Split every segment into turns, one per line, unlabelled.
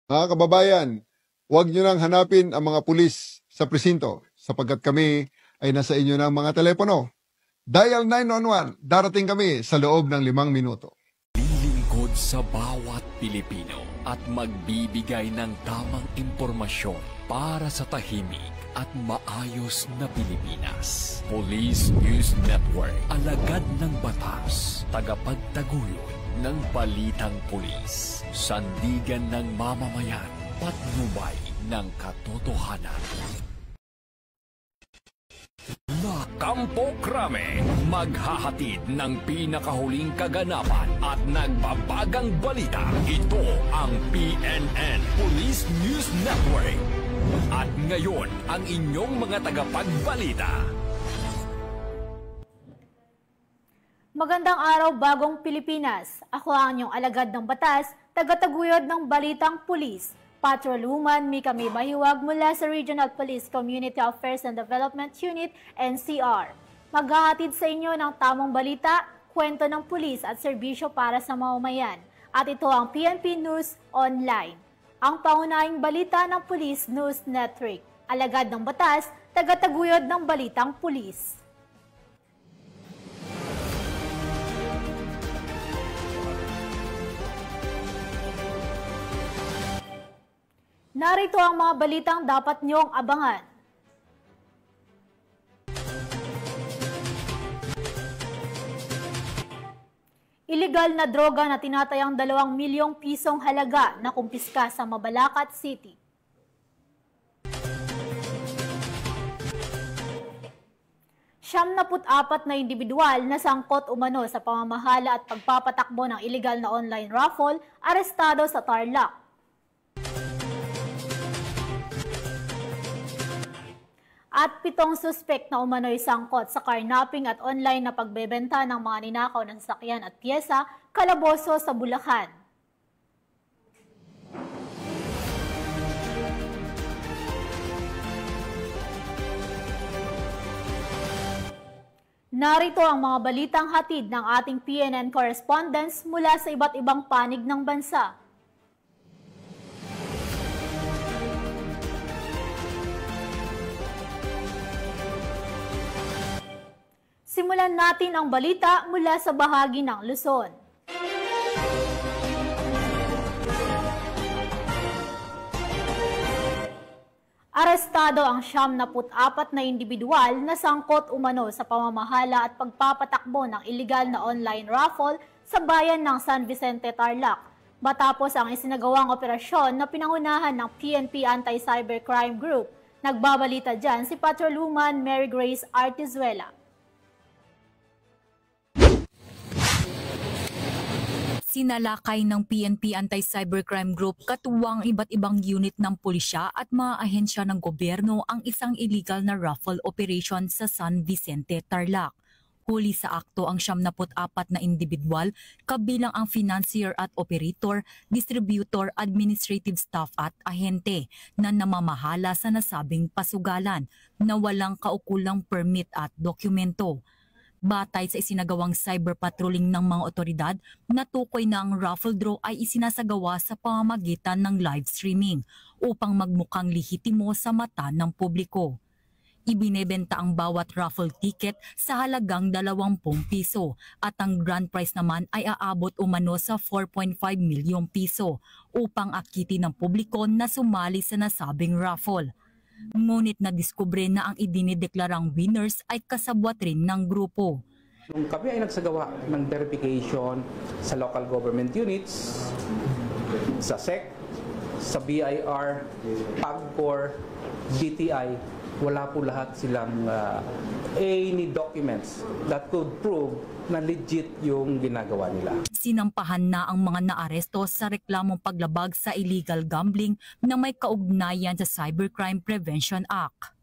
Mga kababayan, huwag nyo nang hanapin ang mga pulis sa presinto sapagkat kami ay nasa inyo ng mga telepono. Dial 911, darating kami sa loob ng 5 minuto.
Lilingkod sa bawat Pilipino at magbibigay ng tamang impormasyon para sa tahimik at maayos na Pilipinas. Police News Network, alagad ng batas, tagapagtaguyod ng balitang pulis, sandigan ng mamamayan, patnubay ng katotohanan. La Campo Crame, maghahatid ng pinakahuling kaganapan at nagbabagang balita. Ito ang PNN Police News Network. At ngayon, ang inyong mga tagapagbalita.
Magandang araw, bagong Pilipinas. Ako ang inyong alagad ng batas, tagataguyod ng balitang pulis. Patrolwoman Mika May Mahiwag mula sa Regional Police Community Affairs and Development Unit, NCR. Maghahatid sa inyo ng tamang balita, kwento ng pulis at serbisyo para sa mamamayan. At ito ang PNP News Online. Ang pangunahing balita ng Police News Network. Alagad ng batas, tagataguyod ng balitang pulis. Narito ang mga balitang dapat niyong abangan. Illegal na droga na tinatayang 2 milyong pisong halaga na kumpiska sa Mabalacat City. Siyamnaput-apat na individual na sangkot umano sa pamamahala at pagpapatakbo ng illegal na online raffle arestado sa Tarlac. At 7 suspect na umano'y sangkot sa carnapping at online na pagbebenta ng mga ninakaw ng sasakyan at pyesa, kalaboso sa Bulacan. Narito ang mga balitang hatid ng ating PNN correspondents mula sa iba't ibang panig ng bansa. Simulan natin ang balita mula sa bahagi ng Luzon. Arestado ang 74 na individual na sangkot umano sa pamamahala at pagpapatakbo ng iligal na online raffle sa bayan ng San Vicente, Tarlac. Matapos ang isinagawang operasyon na pinangunahan ng PNP Anti-Cybercrime Group. Nagbabalita dyan si Patrolwoman Mary Grace Artizuela.
Sinalakay ng PNP Anti-Cybercrime Group katuwang iba't ibang unit ng pulisya at mga ahensya ng gobyerno ang isang illegal na raffle operation sa San Vicente, Tarlac. Huli sa akto ang 74 na individual, kabilang ang financier at operator, distributor, administrative staff at ahente na namamahala sa nasabing pasugalan na walang kaukulang permit at dokumento. Batay sa isinagawang cyber patrolling ng mga otoridad, natukoy na ang raffle draw ay isinasagawa sa pamamagitan ng live streaming upang magmukhang lehitimo sa mata ng publiko. Ibinebenta ang bawat raffle ticket sa halagang 20 piso at ang grand prize naman ay aabot umano sa 4.5 milyong piso upang akitin ng publiko na sumali sa nasabing raffle. Ngunit nadiskubre na ang idinideklarang winners ay kasabwat rin ng grupo.
Nung kami ay nagsagawa ng verification sa local government units, sa SEC, sa BIR, PAGCOR, DTI, wala po lahat silang any documents that could prove na legit yung ginagawa nila.
Sinampahan na ang mga naaresto sa reklamong paglabag sa illegal gambling na may kaugnayan sa Cybercrime Prevention Act.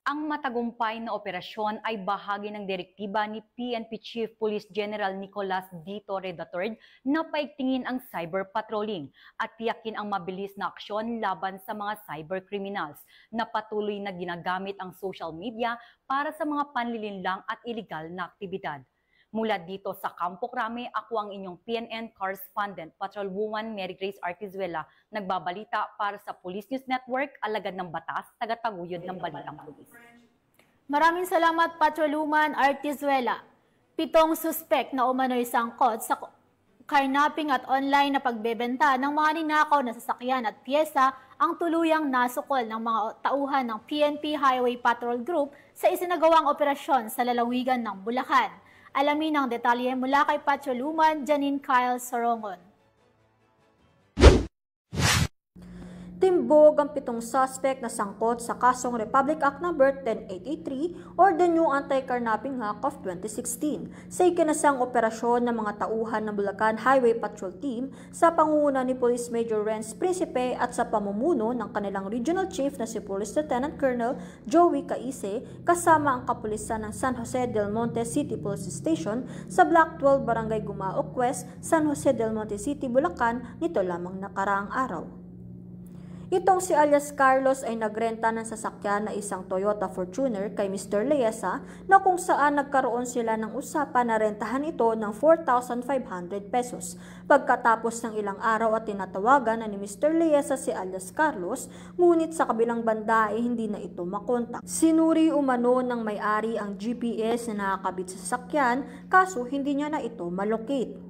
Ang matagumpay na operasyon ay bahagi ng direktiba ni PNP Chief Police General Nicolas D. Torre III na paigtingin ang cyber patrolling at tiyakin ang mabilis na aksyon laban sa mga cyber criminals na patuloy na ginagamit ang social media para sa mga panlilinlang at iligal na aktibidad. Mula dito sa Campo Crame, ako ang inyong PNN correspondent, Patrolwoman Mary Grace Artizuela, nagbabalita para sa Police News Network, alagad ng batas, tagataguyod ng balitang pulis.
Maraming salamat, Patrolwoman Artizuela. 7 suspect na umano'y sangkot sa carnapping at online na pagbebenta ng mga ninakaw na sasakyan at pyesa ang tuluyang nasukol ng mga tauhan ng PNP Highway Patrol Group sa isinagawang operasyon sa lalawigan ng Bulacan. Alamin ang detalye mula kay Patrolwoman Janine Kyle Sorongon.
Timbog ang 7 suspect na sangkot sa kasong Republic Act No. 10883 or the New Anti-Carnapping Act of 2016 sa ikinasang operasyon ng mga tauhan ng Bulacan Highway Patrol Team sa pangunguna ni Police Major Renz Principe at sa pamumuno ng kanilang Regional Chief na si Police Lieutenant Colonel Joey Caise kasama ang kapulisan ng San Jose del Monte City Police Station sa Block 12 Barangay Gumaok West, San Jose del Monte City, Bulacan nito lamang nakaraang araw. Itong si alias Carlos ay nagrenta ng sasakyan na isang Toyota Fortuner kay Mr. Leesa na kung saan nagkaroon sila ng usapan na rentahan ito ng 4,500 pesos. Pagkatapos ng ilang araw at tinatawagan na ni Mr. Leesa si alias Carlos, ngunit sa kabilang banda ay hindi na ito makontak. Sinuri umano ng may-ari ang GPS na nakakabit sa sasakyan kaso hindi niya na ito malocate.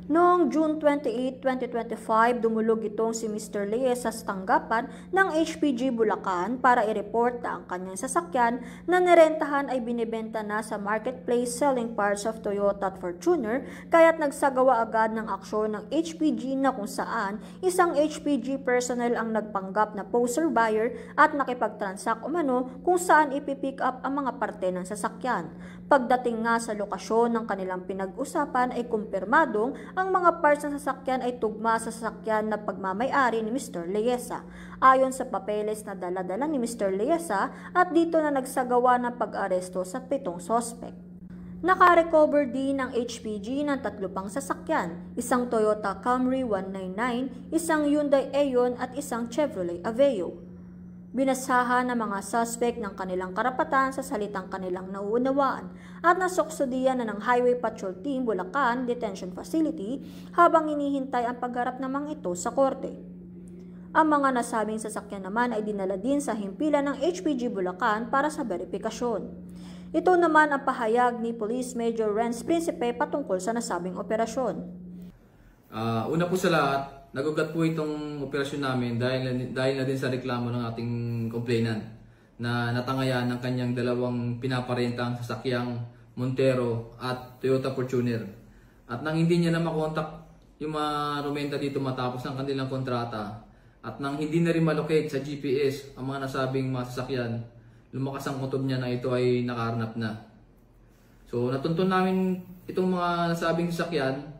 Noong June 28, 2025, dumulog itong si Mr. Leesa sa tanggapan ng HPG Bulacan para i-report na ang kanyang sasakyan na nirentahan ay binibenta na sa marketplace selling parts of Toyota at Fortuner, kaya't nagsagawa agad ng aksyon ng HPG na kung saan isang HPG personnel ang nagpanggap na poser buyer at nakipagtransact umano kung saan ipipick up ang mga parte ng sasakyan. Pagdating nga sa lokasyon ng kanilang pinag-usapan ay kumpirmadong ang mga parts ng sasakyan ay tugma sa sasakyan na pagmamay-ari ni Mr. Leesa. Ayon sa papeles na dala-dala ni Mr. Leesa at dito na nagsagawa ng pag-aresto sa 7 sospek. Nakarecover din ng HPG ng 3 pang sasakyan, isang Toyota Camry 199, isang Hyundai Eon at isang Chevrolet Aveo. Binasahan ng mga suspect ng kanilang karapatan sa salitang kanilang nauunawaan at nasuksodiyan na ng Highway Patrol Team Bulacan Detention Facility habang hinihintay ang pagharap namang ito sa korte. Ang mga nasabing sasakyan naman ay dinala din sa himpilan ng HPG Bulacan para sa verifikasyon. Ito naman ang pahayag ni Police Major Renz Principe patungkol sa nasabing operasyon.
Una po sa lahat, nagugat po itong operasyon namin dahil na din sa reklamo ng ating complainant na natangayan ng kanyang 2 pinaparentang sasakyang Montero at Toyota Fortuner. At nang hindi niya na makontak yung mga rumenta dito matapos ng kanilang kontrata at nang hindi na rin malocate sa GPS ang mga nasabing mga sasakyan, lumakas ang kutob niya na ito ay nakaharnap na. So natuntun namin itong mga nasabing sasakyan.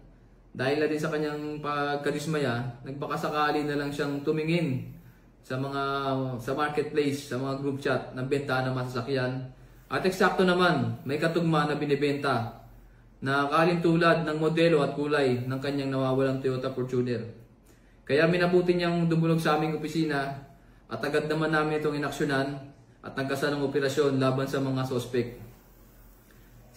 Dahil na din sa kanyang pagkadismaya, nagbakasakali na lang siyang tumingin sa marketplace, sa mga group chat ng benta ng masasakyan. At eksakto naman, may katugma na binibenta na kalintulad ng modelo at kulay ng kanyang nawawalang Toyota Fortuner. Kaya minabuti niyang dumulog sa aming opisina at agad naman namin itong inaksyonan at nagkasanang operasyon laban sa mga sospek.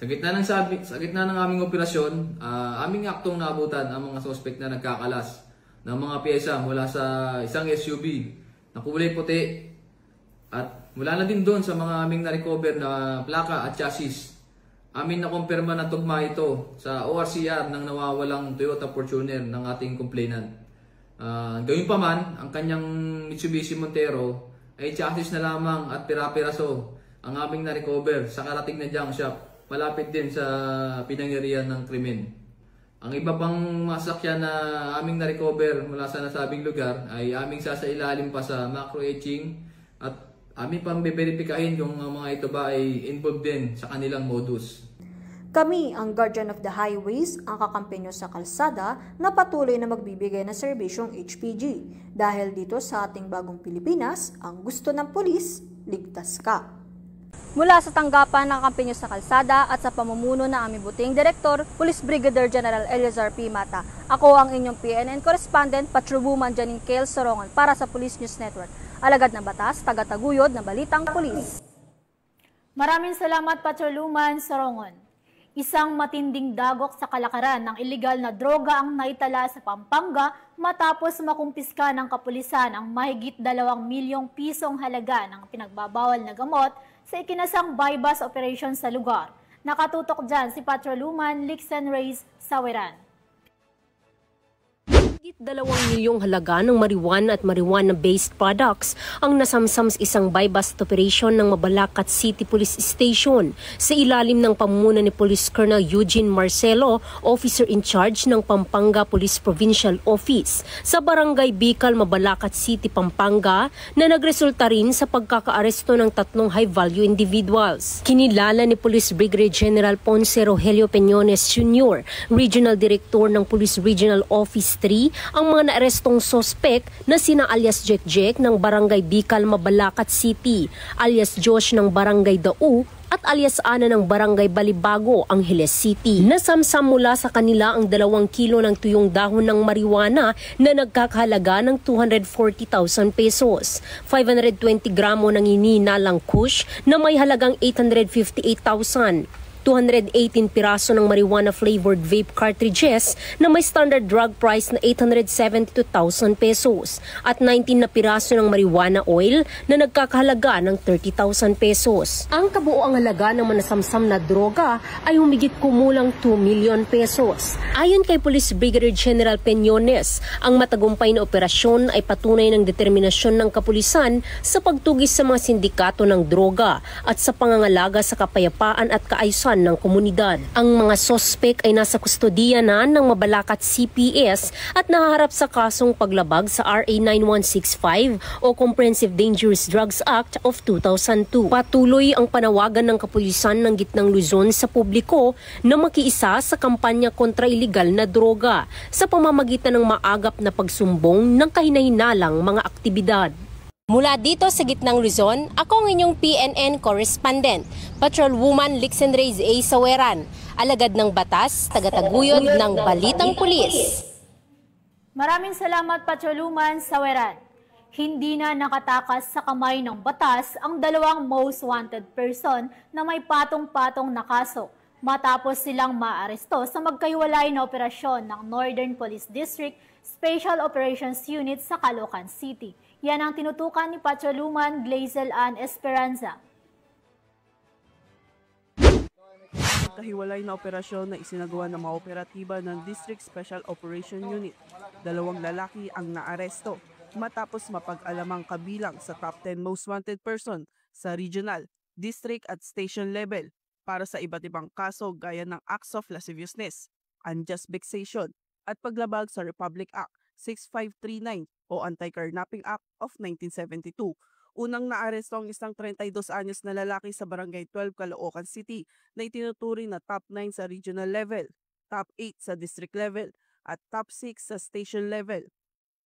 Sa gitna ng aming operasyon, aming aktong naabutan ang mga sospek na nagkakalas ng mga pyesa mula sa isang SUV na kulay puti at mula na din doon sa mga aming na-recover na plaka at chassis. Amin na kumpirma na tugma ito sa ORCR ng nawawalang Toyota Fortuner ng ating complainant. Gayunpaman, ang kanyang Mitsubishi Montero ay chassis na lamang at pira-piraso ang aming na-recover sa karating na junk shop malapit din sa pinangyarihan ng krimen. Ang iba pang masakyan na aming na-recover mula sa nasabing lugar ay aming sasailalim pa sa macro-etching at aming pang beberipikahin kung mga ito ba ay involved din sa kanilang modus.
Kami ang Guardian of the Highways, ang kakampi nyo sa kalsada na patuloy na magbibigay ng serbisyong HPG. Dahil dito sa ating bagong Pilipinas, ang gusto ng pulis, ligtas ka. Mula sa tanggapan ng kampanyo sa kalsada at sa pamumuno ng aming buting direktor, Police Brigadier General Eleazar P. Mata. Ako ang inyong PNN correspondent, Patrolwoman Janine Kyle Sorongon para sa Police News Network. Alagad ng batas, tagataguyod ng balitang pulis.
Maraming salamat, Patrolwoman Sorongon. Isang matinding dagok sa kalakaran ng ilegal na droga ang naitala sa Pampanga matapos makumpiska ng kapulisan ang mahigit 2 milyong pisong halaga ng pinagbabawal na gamot sa ikinasang bypass operation sa lugar. Nakatutok dyan si Patrolwoman Lixen Reyes Saweran.
Higit 2 milyong halaga ng marijuana at marijuana-based products ang nasamsam sa isang bypass operation ng Mabalacat City Police Station sa ilalim ng pamumuno ni Police Colonel Eugene Marcelo, Officer in Charge ng Pampanga Police Provincial Office sa Barangay Bicol, Mabalacat City, Pampanga na nagresulta rin sa pagkakaaresto ng 3 high-value individuals. Kinilala ni Police Brigadier General Ponce Rogelio Peñones Jr., Regional Director ng Police Regional Office 3, ang mga naarestong sospek na sina alias Jack ng Barangay Bicol, Mabalacat City, alias Josh ng Barangay Dau at alias Ana ng Barangay Balibago, Angeles City. Nasamsam mula sa kanila ang 2 kilo ng tuyong dahon ng marijuana na nagkakahalaga ng 240,000 pesos, 520 gramo ng ininalang kush na may halagang 858,000, 218 piraso ng marijuana-flavored vape cartridges na may standard drug price na 872,000 pesos at 19 na piraso ng marijuana oil na nagkakahalaga ng 30,000 pesos. Ang kabuoang halaga ng manasamsam na droga ay humigit kumulang 2 million pesos. Ayon kay Police Brigadier General Peñones, ang matagumpay na operasyon ay patunay ng determinasyon ng kapulisan sa pagtugis sa mga sindikato ng droga at sa pangangalaga sa kapayapaan at kaayusan ng komunidad. Ang mga sospek ay nasa kustodiya na ng Mabalacat CPS at nahaharap sa kasong paglabag sa RA 9165 o Comprehensive Dangerous Drugs Act of 2002. Patuloy ang panawagan ng kapulisan ng Gitnang Luzon sa publiko na makiisa sa kampanya kontra iligal na droga sa pamamagitan ng maagap na pagsumbong ng kahinahinalang mga aktibidad. Mula dito sa Gitnang Luzon, ako ang inyong PNN correspondent, Patrolwoman Lixen Reyes Saweran, alagad ng batas, tagataguyod ng Balitang Pulis.
Maraming salamat, Patrolwoman Saweran. Hindi na nakatakas sa kamay ng batas ang 2 most wanted person na may patong-patong na kaso matapos silang maaresto sa magkahiwalay na operasyon ng Northern Police District Special Operations Unit sa Caloocan City. Yan ang tinutukan ni Patrolwoman Glazel Ann Esperanza.
Kahiwalay na operasyon na isinagawa ng mga operatiba ng District Special Operation Unit. 2 lalaki ang naaresto matapos mapag-alamang kabilang sa top 10 most wanted person sa regional, district at station level para sa iba't ibang kaso gaya ng acts of lasciviousness, unjust vexation at paglabag sa Republic Act 6539 o Anti-Carnapping Act of 1972. Unang naaresto ang isang 32 anyos na lalaki sa Barangay 12, Caloocan City na itinuturing na top 9 sa regional level, top 8 sa district level at top 6 sa station level.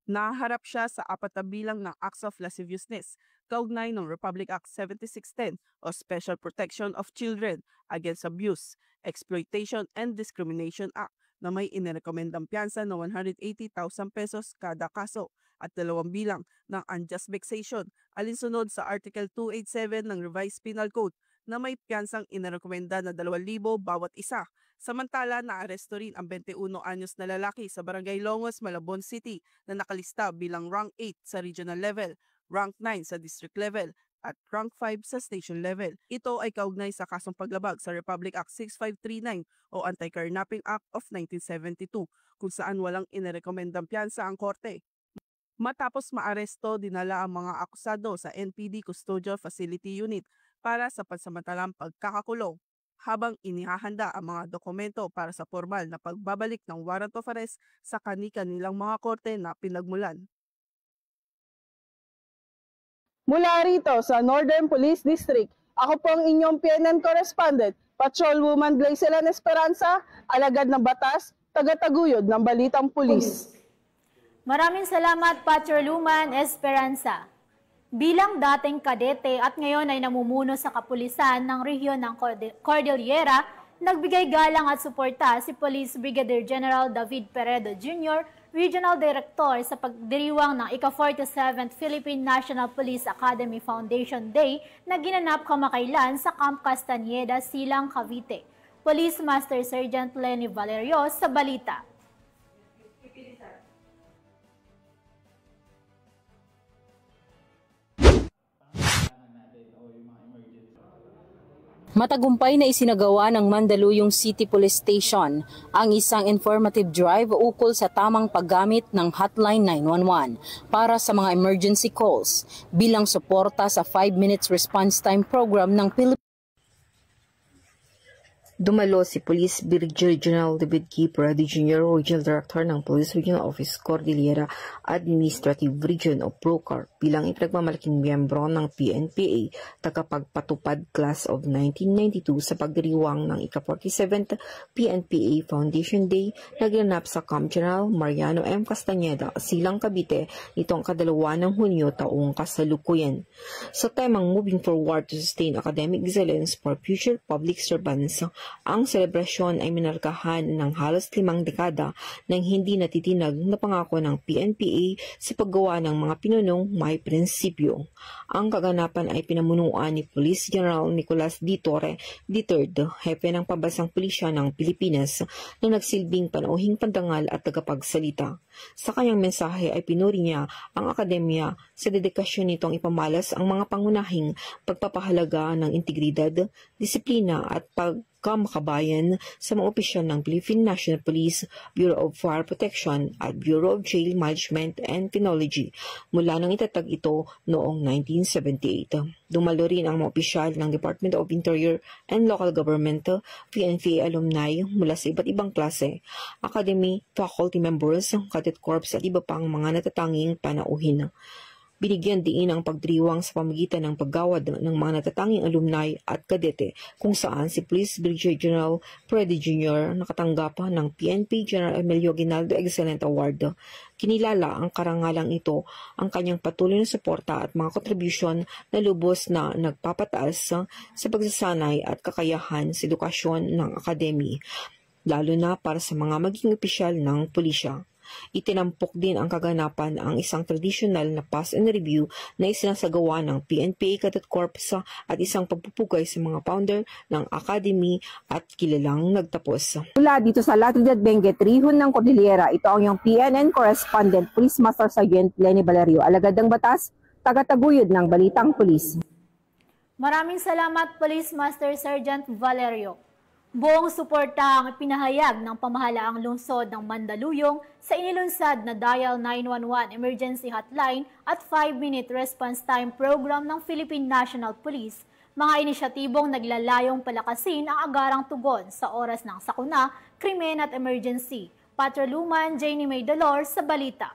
Naharap siya sa 4 na bilang ng acts of lasciviousness, kaugnay ng Republic Act 7610 o Special Protection of Children Against Abuse, Exploitation and Discrimination Act na may inirekomendang piyansa na 180,000 pesos kada kaso at 2 bilang ng unjust vexation alinsunod sa Article 287 ng Revised Penal Code na may piyansang inirekomenda na 2,000 bawat isa. Samantala, naaresto rin ang 21 anyos na lalaki sa Barangay Longos, Malabon City na nakalista bilang rank 8 sa regional level, rank 9 sa district level at rank 5 sa station level. Ito ay kaugnay sa kasong paglabag sa Republic Act 6539 o Anti-Carnapping Act of 1972 kung saan walang inirekomendang piyansa ang korte. Matapos maaresto, dinala ang mga akusado sa NPD Custodial Facility Unit para sa pansamantalang pagkakakulong habang inihahanda ang mga dokumento para sa formal na pagbabalik ng warrant of arrest sa kani-kanilang mga korte na pinagmulan.
Mula rito sa Northern Police District, ako po ang inyong PNN correspondent, Patrolwoman Glazel Ann Esperanza, alagad ng batas, tagataguyod ng Balitang Pulis.
Maraming salamat, Patrolwoman Esperanza. Bilang dating kadete at ngayon ay namumuno sa kapulisan ng rehiyon ng Cordillera, nagbigay galang at suporta si Police Brigadier General David Peredo Jr., Regional Director sa pagdiriwang ng ika-47th Philippine National Police Academy Foundation Day na ginanap kamakailan sa Camp Castañeda, Silang, Cavite. Police Master Sergeant Lenny Valerio sa balita.
Matagumpay na isinagawa ng Mandaluyong City Police Station ang isang informative drive ukol sa tamang paggamit ng Hotline 911 para sa mga emergency calls bilang suporta sa 5 minutes response time program ng Philippines.
Dumalo si Police Brigadier General David K. Prado Jr., Regional Director ng Police Regional Office Cordillera Administrative Region o PROCAR bilang ipinagmamalaking miyembro ng PNPA tagapagpatupad Class of 1992 sa pagdiriwang ng ika-47th PNPA Foundation Day na ginanap sa Camp General Mariano M. Castañeda, Silang, Cavite nitong ika-2 ng Hunyo taong kasalukuyan. Sa temang Moving Forward to Sustain Academic Excellence for Future Public Servants, ang selebrasyon ay minarkahan ng halos 5 dekada ng hindi natitinag na pangako ng PNPA sa paggawa ng mga pinunong may prinsipyo. Ang kaganapan ay pinamunuan ni Police General Nicolas D. Torre III, hepe ng Pambansang Pulisya ng Pilipinas, na nagsilbing panauhing pandangal at tagapagsalita. Sa kanyang mensahe ay pinuri niya ang akademya sa dedikasyon nitong ipamalas ang mga pangunahing pagpapahalaga ng integridad, disiplina at pagkamakabayan sa mga opisyal ng Philippine National Police, Bureau of Fire Protection at Bureau of Jail Management and Penology mula nang itatag ito noong 1978. Dumalo rin ang mga opisyal ng Department of Interior and Local Government, PNPA alumni mula sa iba't ibang klase, academy, faculty members, cadet corps at iba pang mga natatanging panauhin. Binigyan diin ang pagdiriwang sa pamagitan ng paggawad ng mga natatanging alumni at kadete kung saan si Police Brigadier General Prado Jr. nakatanggap ng PNP General Emilio Aguinaldo Excellent Award. Kinilala ang karangalang ito ang kanyang patuloy na suporta at mga kontribusyon na lubos na nagpapataas sa pagsasanay at kakayahan sa edukasyon ng akademi, lalo na para sa mga maging opisyal ng pulisya. Itinampok din ang kaganapan ang isang traditional na pass and review na isinasagawa ng PNPA Cadet Corps at isang pagpupugay sa mga founder ng academy at kilalang nagtapos.
Mula dito sa La Trinidad Benguet, Rihon ng Cordillera, ito ang iyong PNN Correspondent, Police Master Sergeant Lenny Valerio, alagad ng batas, tagataguyod ng Balitang Pulis.
Maraming salamat, Police Master Sergeant Valerio. Buong suporta ang pinahayag ng pamahalaang lungsod ng Mandaluyong sa inilunsad na Dial 911 Emergency Hotline at 5-minute response time program ng Philippine National Police, mga inisyatibong naglalayong palakasin ang agarang tugon sa oras ng sakuna, krimen at emergency. Patrolwoman Janie May Dolor sa balita.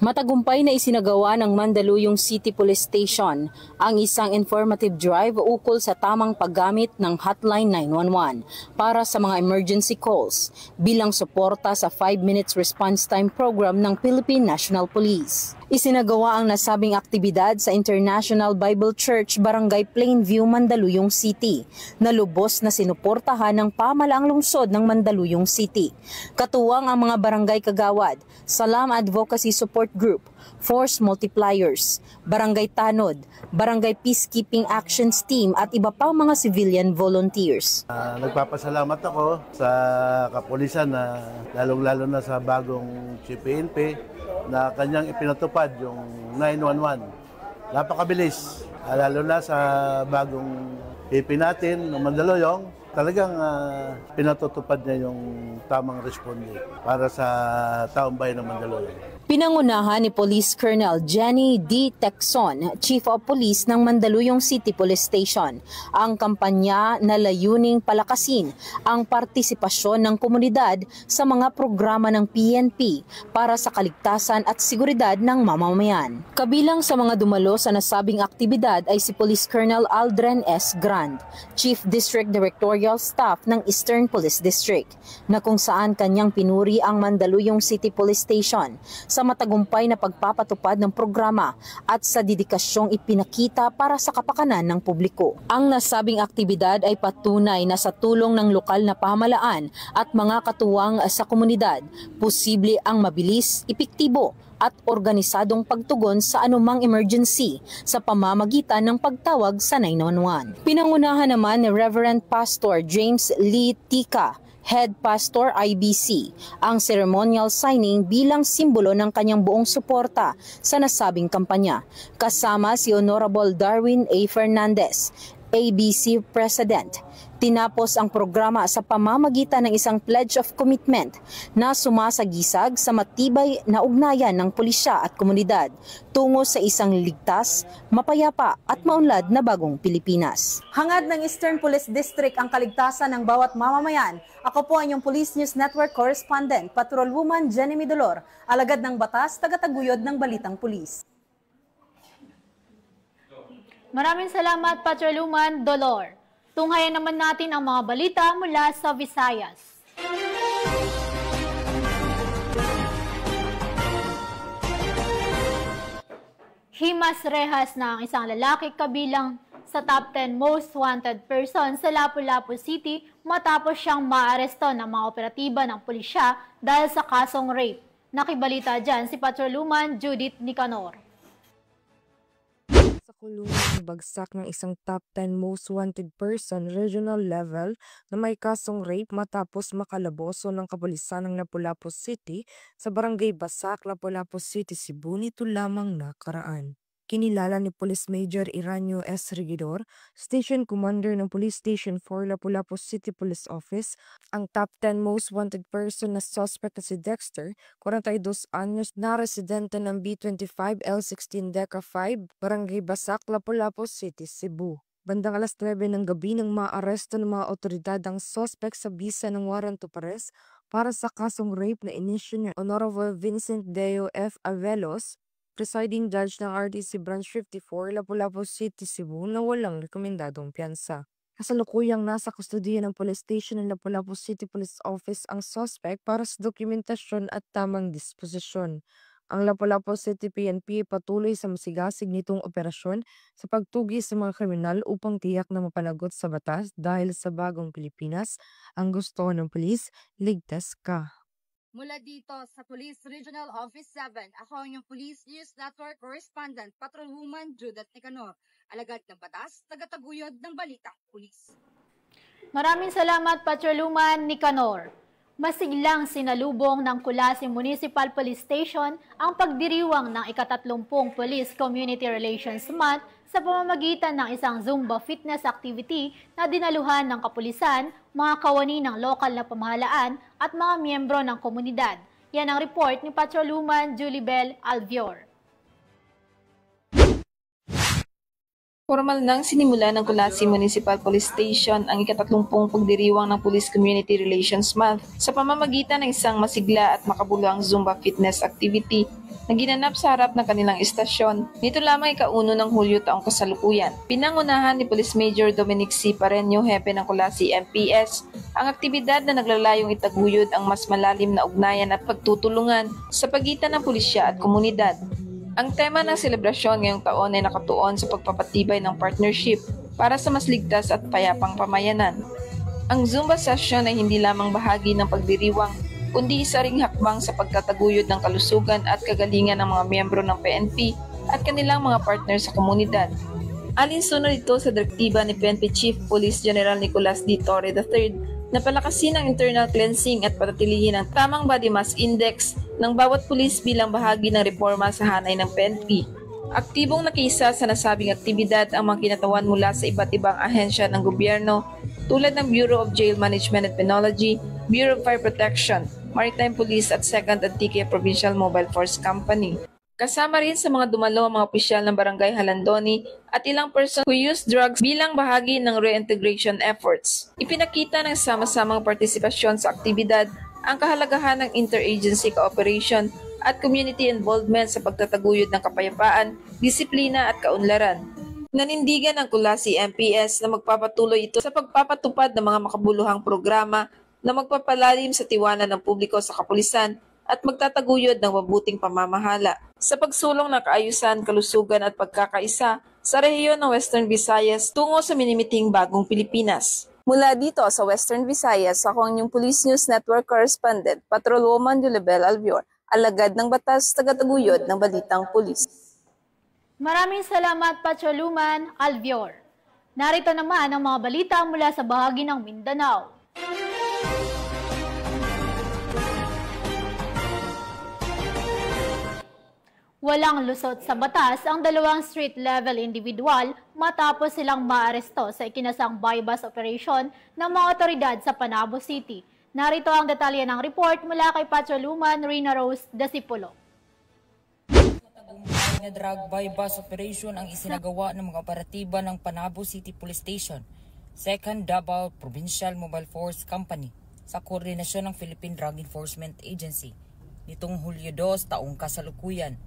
Matagumpay na isinagawa ng Mandaluyong City Police Station ang isang informative drive ukol sa tamang paggamit ng Hotline 911 para sa mga emergency calls bilang suporta sa 5 minutes response time program ng Philippine National Police. Isinagawa ang nasabing aktibidad sa International Bible Church, Barangay Plainview, Mandaluyong City, na lubos na sinuportahan ng pamahalaang lungsod ng Mandaluyong City. Katuwang ang mga barangay kagawad, Salam Advocacy Support Group, Force Multipliers, Barangay Tanod, Barangay Peacekeeping Actions Team at iba pang mga civilian volunteers.
Nagpapasalamat ako sa kapulisan na lalong-lalo na sa bagong Chief PNP na kanyang ipinatupad yung 911. Napakabilis, lalo na sa bagong PP natin ng Mandaluyong. Talagang pinatutupad niya yung tamang responde para sa taong bayan ng Mandaluyong.
Pinangunahan ni Police Colonel Jenny D. Texon, Chief of Police ng Mandaluyong City Police Station, ang kampanya na layuning palakasin ang partisipasyon ng komunidad sa mga programa ng PNP para sa kaligtasan at seguridad ng mamamayan. Kabilang sa mga dumalo sa nasabing aktibidad ay si Police Colonel Aldren S. Grand, Chief District Directorial Staff ng Eastern Police District, na kung saan kanyang pinuri ang Mandaluyong City Police Station sa matagumpay na pagpapatupad ng programa at sa dedikasyong ipinakita para sa kapakanan ng publiko. Ang nasabing aktibidad ay patunay na sa tulong ng lokal na pamahalaan at mga katuwang sa komunidad, posible ang mabilis, epektibo at organisadong pagtugon sa anumang emergency sa pamamagitan ng pagtawag sa 911. Pinangunahan naman ni Reverend Pastor James Lee Tika, Head Pastor IBC, ang ceremonial signing bilang simbolo ng kanyang buong suporta sa nasabing kampanya. Kasama si Honorable Darwin A. Fernandez, ABC President. Tinapos ang programa sa pamamagitan ng isang pledge of commitment na sumasagisag sa matibay na ugnayan ng pulisya at komunidad tungo sa isang ligtas, mapayapa at maunlad na bagong Pilipinas.
Hangad ng Eastern Police District ang kaligtasan ng bawat mamamayan. Ako po ang inyong Police News Network Correspondent, Patrolwoman Jenny Midolor, alagad ng batas, tagataguyod ng Balitang Pulis.
Maraming salamat, Patrolwoman Dolor. Tunghayan naman natin ang mga balita mula sa Visayas. Himas rehas na ang isang lalaki kabilang sa top 10 most wanted person sa Lapu-Lapu City matapos siyang maaresto ng mga operatiba ng pulisya dahil sa kasong rape. Nakibalita dyan si Patrolwoman Judith Nicanor.
Sa kulungan bagsak ng isang top 10 most wanted person regional level na may kasong rape matapos makalaboso ng kapulisan ng Lapu-Lapu City sa Barangay Basak, Lapu-Lapu City, Cebu nito lamang nakaraan. Kinilala ni Police Major Iranio S. Regidor, Station Commander ng Police Station 4 Lapu-Lapu City Police Office, ang top 10 most wanted person na suspect na si Dexter, 42 anyos na residente ng B25 L16 Deca 5, Barangay Basak, Lapu-Lapu City, Cebu. Bandang alas 9 ng gabi nang maaresto ng mga otoridad ang suspect sa bisa ng warrant of arrest para sa kasong rape na inisyu ni Honorable Vincent Deo F. Avelos, Presiding Judge ng RTC Branch 54, Lapu-Lapu City, Cebu na walang rekomendadong piyansa. Kasalukuyang nasa kustudiya ng Police Station ng Lapu-Lapu City Police Office ang suspect para sa dokumentasyon at tamang disposisyon. Ang Lapu-Lapu City PNP patuloy sa masigasig nitong operasyon sa pagtugi sa mga kriminal upang tiyak na mapanagot sa batas dahil sa bagong Pilipinas, ang gusto ng pulis, ligtas ka.
Mula dito sa Police Regional Office 7, ako ang inyong Police News Network Correspondent, Patrolwoman Judith Nicanor, alagad ng batas, tagataguyod ng Balitang Pulis.
Maraming salamat, Patrolwoman Nicanor. Masiglang sinalubong ng Kulasi Municipal Police Station ang pagdiriwang ng ika-30 Police Community Relations Month sa pamamagitan ng isang Zumba fitness activity na dinaluhan ng kapulisan, mga kawani ng lokal na pamahalaan at mga miyembro ng komunidad. Yan ang report ni Patrolwoman Julibel Alvior.
Formal nang sinimula ng Kulasi Municipal Police Station ang ika-30 pagdiriwang ng Police Community Relations Month sa pamamagitan ng isang masigla at makabuluhang Zumba fitness activity na ginanap sa harap ng kanilang istasyon. Nito lamang ika-1 ng Hulyo taong kasalukuyan. Pinangunahan ni Police Major Dominic C. Pareño, hepe ng Kulasi MPS, ang aktibidad na naglalayong itaguyod ang mas malalim na ugnayan at pagtutulungan sa pagitan ng pulisya at komunidad. Ang tema ng selebrasyon ngayong taon ay nakatuon sa pagpapatibay ng partnership para sa mas ligtas at payapang pamayanan. Ang Zumba session ay hindi lamang bahagi ng pagdiriwang, kundi isa ring hakbang sa pagtataguyod ng kalusugan at kagalingan ng mga miyembro ng PNP at kanilang mga partner sa komunidad. Alinsunod ito sa direktiba ni PNP Chief Police General Nicolas D. Torre III na palakasin ang internal cleansing at patatilihin ang tamang body mass index ng bawat pulis bilang bahagi ng reforma sa hanay ng PNP. Aktibong nakiisa sa nasabing aktibidad ang mga kinatawan mula sa iba't ibang ahensya ng gobyerno tulad ng Bureau of Jail Management and Penology, Bureau of Fire Protection, Maritime Police at 2nd Antique Provincial Mobile Force Company. Kasama rin sa mga dumalo ang mga opisyal ng Barangay Halandoni at ilang person who use drugs bilang bahagi ng reintegration efforts. Ipinakita ng sama-samang partisipasyon sa aktibidad ang kahalagahan ng interagency cooperation at community involvement sa pagtataguyod ng kapayapaan, disiplina at kaunlaran. Nanindigan ang Kulasi MPS na magpapatuloy ito sa pagpapatupad ng mga makabuluhang programa na magpapalalim sa tiwala ng publiko sa kapulisan at magtataguyod ng mabuting pamamahala sa pagsulong ng kaayusan, kalusugan at pagkakaisa sa rehiyon ng Western Visayas tungo sa minimiting bagong Pilipinas. Mula dito sa Western Visayas, ako ang inyong Police News Network Correspondent, Patrolwoman Julibel Alvior,
alagad ng batas, tagataguyod ng balitang pulis.
Maraming salamat, Patroluman Alvior. Narito naman ang mga balita mula sa bahagi ng Mindanao. Walang lusot sa batas ang dalawang street-level individual matapos silang maaresto sa ikinasang buy-bus operation ng mga otoridad sa Panabo City. Narito ang detalye ng report mula kay Patroluman Rina Rose Dasipulo.
Na drug buy-bus operation ang isinagawa ng mga operatiba ng Panabo City Police Station, 2nd Davao Provincial Mobile Force Company sa koordinasyon ng Philippine Drug Enforcement Agency nitong Hulyo 2 taong kasalukuyan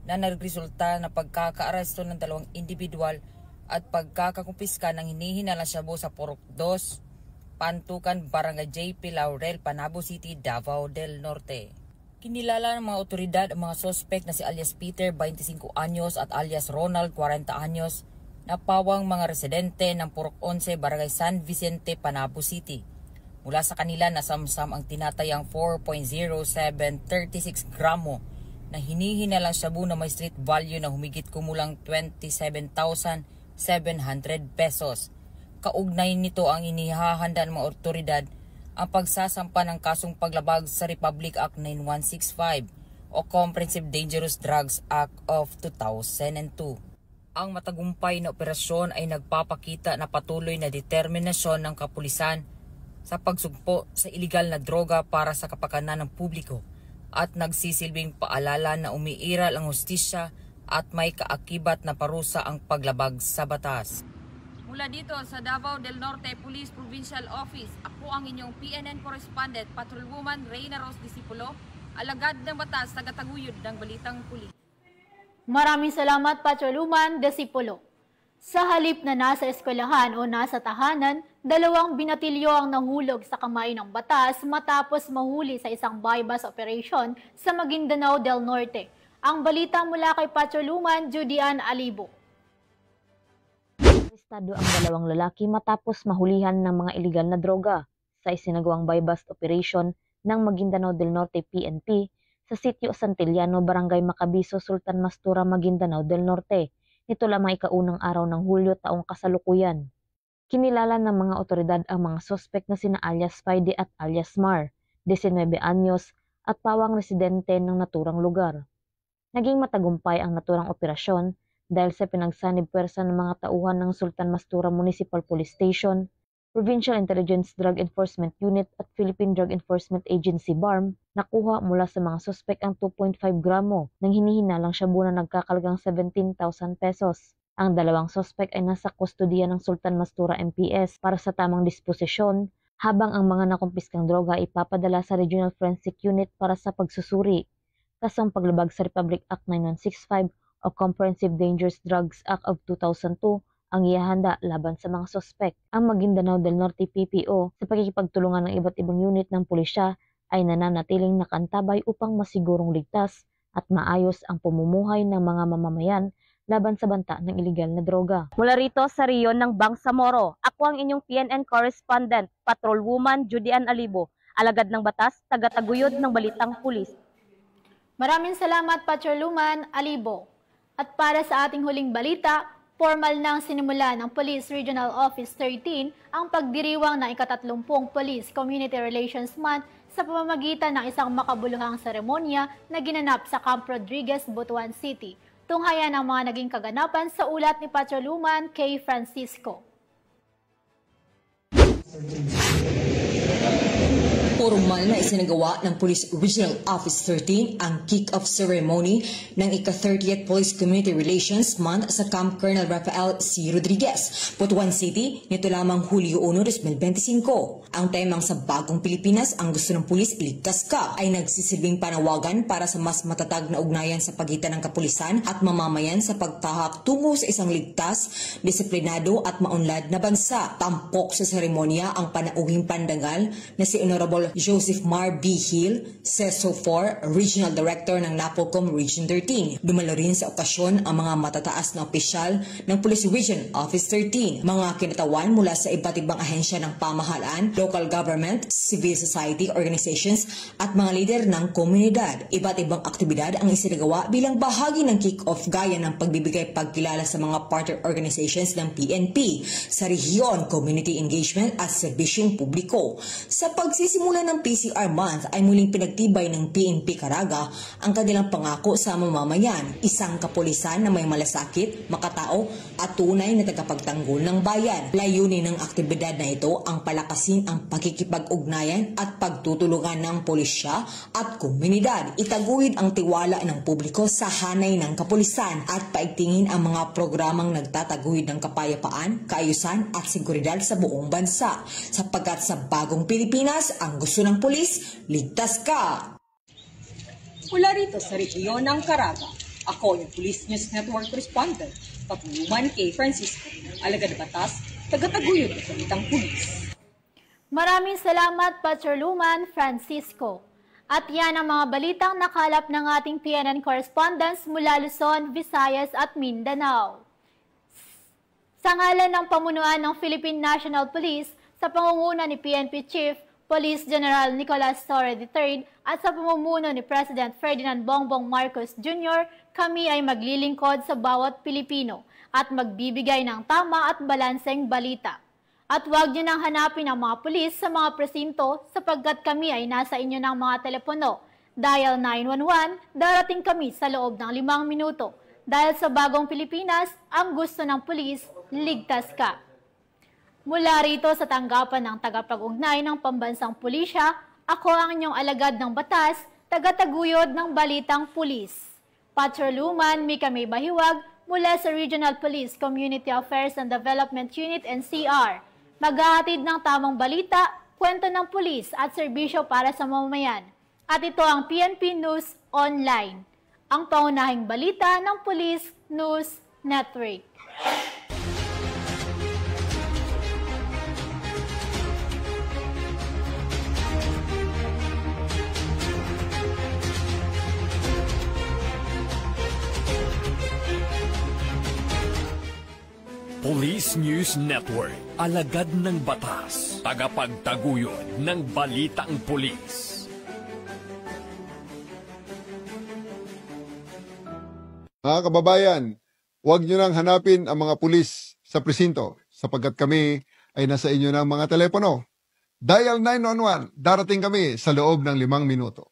na nagresulta na pagkakaaresto ng dalawang individual at pagkakakumpiska ng hinihinalang shabu sa Purok 2, Pantukan, Barangay JP Laurel, Panabo City, Davao del Norte. Kinilala ng mga otoridad ang mga sospek na si alias Peter, 25 anyos at alias Ronald, 40 anyos, na pawang mga residente ng Purok 11, Barangay San Vicente, Panabo City. Mula sa kanila nasamsam ang tinatayang 4.0736 gramo na hinihinalang shabu na may street value na humigit kumulang 27,700 pesos. Kaugnay nito ang inihahanda ng mga otoridad ang pagsasampa ng kasong paglabag sa Republic Act 9165 o Comprehensive Dangerous Drugs Act of 2002. Ang matagumpay na operasyon ay nagpapakita na patuloy na determinasyon ng kapulisan sa pagsugpo sa iligal na droga para sa kapakanan ng publiko at nagsisilbing paalala na umiiral ang hustisya at may kaakibat na parusa ang paglabag sa batas. Mula dito sa Davao del Norte Police Provincial Office, ako ang inyong PNN Correspondent, Patrolwoman Reyna Rose Disipulo, alagad ng batas, tagataguyod ng balitang pulis.
Maraming salamat, Patrolwoman Disipulo. Sa halip na nasa eskwelahan o nasa tahanan, dalawang binatilyo ang nahulog sa kamay ng batas matapos mahuli sa isang buy-bus operation sa Maguindanao del Norte. Ang balita mula kay Patrolwoman Judy Ann Alibo.
Arestado ang dalawang lalaki matapos mahulihan ng mga iligal na droga sa isinagawang buy-bus operation ng Maguindanao del Norte PNP sa sitio Santillano, Barangay Macabiso, Sultan Mastura, Maguindanao del Norte. Nito lamang ikaunang araw ng Hulyo taong kasalukuyan. Kinilala ng mga otoridad ang mga sospek na sina alias Spidey at alias Mar, 19 anyos at pawang residente ng naturang lugar. Naging matagumpay ang naturang operasyon dahil sa pinagsanib puwersa ng mga tauhan ng Sultan Mastura Municipal Police Station, Provincial Intelligence Drug Enforcement Unit at Philippine Drug Enforcement Agency BARM, nakuha mula sa mga sospek ang 2.5 gramo ng hinihinalang shabu na nagkakalagang 17,000 pesos. Ang dalawang sospek ay nasa kustodiya ng Sultan Mastura MPS para sa tamang disposisyon, habang ang mga nakumpiskang droga ay ipapadala sa Regional Forensic Unit para sa pagsusuri. Kasong paglabag sa Republic Act 9165 o Comprehensive Dangerous Drugs Act of 2002 ang ihahanda laban sa mga sospek. Ang Maguindanao del Norte PPO sa pagkikipagtulungan ng iba't ibang unit ng pulisya ay nananatiling nakantabay upang masigurong ligtas at maayos ang pamumuhay ng mga mamamayan laban sa banta ng iligal na droga. Mula rito sa riyon ng Bangsamoro, ako ang inyong PNN Correspondent, Patrolwoman Judy Ann Alibo, alagad ng batas, tagataguyod ng balitang pulis.
Maraming salamat, Patrolwoman Alibo. At para sa ating huling balita, formal nang sinimula ng Police Regional Office 13 ang pagdiriwang ng ika-30 Police Community Relations Month sa pamamagitan ng isang makabuluhang seremonya na ginanap sa Camp Rodriguez, Butuan City. Tunghayan ang mga naging kaganapan sa ulat ni Patrolwoman K. Francisco.
Formal na isinagawa ng Police Regional Office 13 ang kick-off ceremony ng ika-30th Police Community Relations Month sa Camp Colonel Rafael C. Rodriguez, Butuan City, nito lamang Hulyo 1, 2025. Ang temang sa bagong Pilipinas, ang gusto ng pulis, iligtas ka, ay nagsisilbing panawagan para sa mas matatag na ugnayan sa pagitan ng kapulisan at mamamayan sa pagtahak tungo sa isang ligtas, disiplinado at maunlad na bansa. Tampok sa seremonya ang panauhing pandangal na si Honorable General Joseph Mar B. Hill, CESO 4, Regional Director ng NAPOLCOM Region 13. Dumalo rin sa okasyon ang mga matataas na opisyal ng Police Region Office 13, mga kinatawan mula sa iba't ibang ahensya ng pamahalaan, local government, civil society organizations at mga lider ng komunidad. Iba't ibang aktibidad ang isinagawa bilang bahagi ng kick-off gaya ng pagbibigay pagkilala sa mga partner organizations ng PNP sa rehiyon, community engagement at serbisyong publiko. Sa pagsisimula ng PCR Month ay muling pinagtibay ng PNP Caraga ang kanilang pangako sa mamamayan, isang kapulisan na may malasakit, makatao at tunay na tagapagtanggol ng bayan. Layunin ng aktibidad na ito ang palakasin ang pakikipag-ugnayan at pagtutulungan ng pulisya at komunidad. Itaguyod ang tiwala ng publiko sa hanay ng kapulisan at paigtingin ang mga programang nagtataguyod ng kapayapaan, kaayusan at seguridad sa buong bansa. Sapagkat sa bagong Pilipinas, ang gusto ng pulis, ligtas ka! Mula rito sa rehiyon ng Caraga, ako yung Police News Network Correspondent, Patuluman K. Francisco, alagad batas, tagataguyod ng salitang pulis.
Maraming salamat, Patuluman Francisco. At yan ang mga balitang nakalap ng ating PNN correspondents mula Luzon, Visayas at Mindanao. Sa ngalan ng pamunuan ng Philippine National Police, sa pangunguna ni PNP Chief Police General Nicolas Torre III at sa pamumuno ni President Ferdinand Bongbong Marcos Jr., kami ay maglilingkod sa bawat Pilipino at magbibigay ng tama at balanseng balita. At huwag niyo nang hanapin ang mga pulis sa mga presinto sapagkat kami ay nasa inyo ng mga telepono. Dial 911, darating kami sa loob ng 5 minuto. Dahil sa bagong Pilipinas, ang gusto ng pulis, ligtas ka. Mula rito sa tanggapan ng tagapag-ugnay ng Pambansang Pulisya, ako ang inyong alagad ng batas, tagataguyod ng Balitang Pulis. Patrolwoman Mika May Bahiwag mula sa Regional Police Community Affairs and Development Unit NCR. Maghahatid ng tamang balita, kwento ng pulis at serbisyo para sa mamamayan. At ito ang PNP News Online, ang paunahing balita ng Police News Network.
Police News Network, alagad ng batas, tagapagtaguyod ng balitang pulis.
Mga kababayan, huwag nyo nang hanapin ang mga pulis sa presinto sapagkat kami ay nasa inyo ng mga telepono. Dial 911, darating kami sa loob ng 5 minuto.